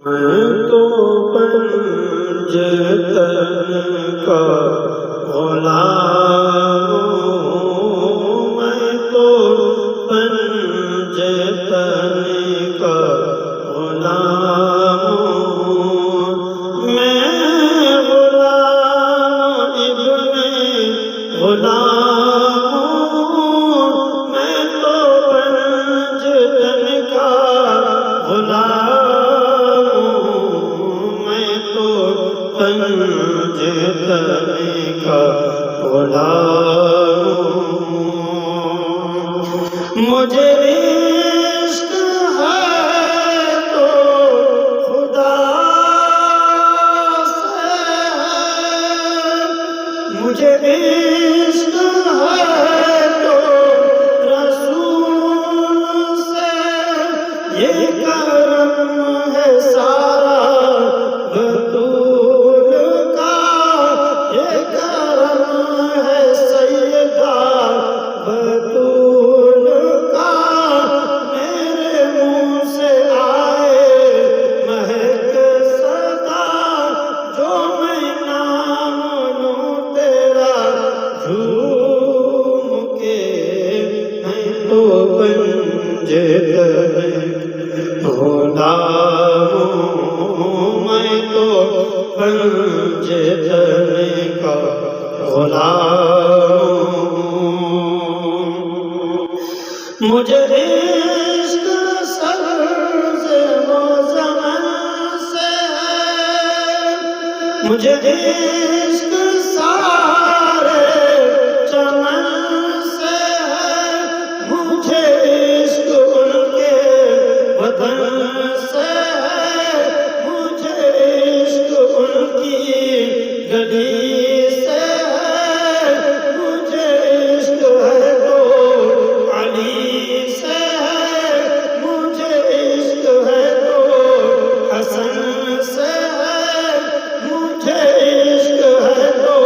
میں تو پنجتن کا غلام ہوں، میں تو پنجتن کا غلام ہوں، میں غلام ابن غلام ہوں، میں تو پنجتن کا غلام پنجتن کا غلام ہوں۔ مجھے عشق ہے تو خدا سے ہے، مجھے عشق ہے تو رسول سے، یہ کرم ہے سارا بطول کا، یہ کرم ہے سیدہ بطول کا، میرے منہ سے آئے مہک صدا، جو میں نام لوں تیرا جھوم کے، میں تو پنجتن غلام ہوں، میں تو پنجتن کا غلام ہوں۔ مجھے عشق سبز و زمن سے ہے، مجھے عشق سارے چمن سے ہے، مجھے عشق ان کے وطن سے ہے، مجھے عشق ان کی گلی سے ہے، مجھے عشق ہے تو علی سے ہے، مجھے عشق ہے تو حسن سے ہے، مجھے عشق ہے تو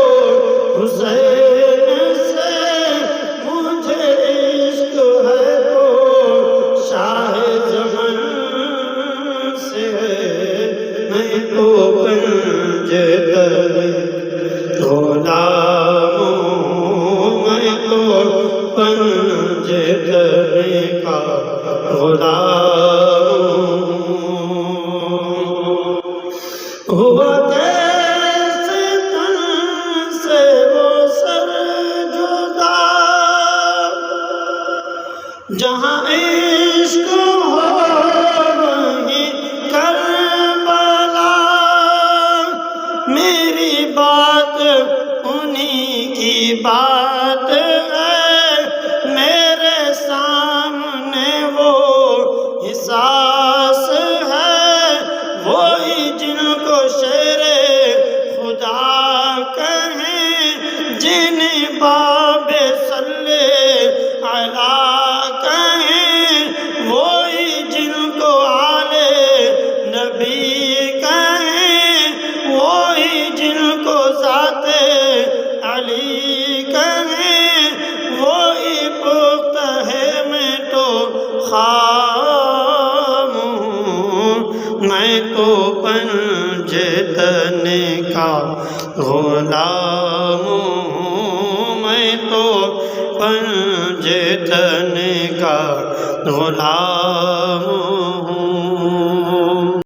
حسین سے، مجھے عشق ہے تو شاہ زمن سے ہے، میں تو پنجتن غلام ہوں، میں تو پنجتن کا غلام ہوں۔ ہوا کیسے تن سے وہ سر جدا، جہاں عشق ہو وہیں کربلا، میری بات انہی کی بات ہے، میرے سامنے وہ احساس ہے، وہی جن کو شیر خدا کہیں، جن باب صلی علیہ کہیں، وہی جن کو آل نبی کہیں، وہی جن کو ذات علی کہیں، وہی پختہ ہے میں تو خام ہوں، میں تو پنجتن کا غلام ہوں، میں تو پنجتن کا غلام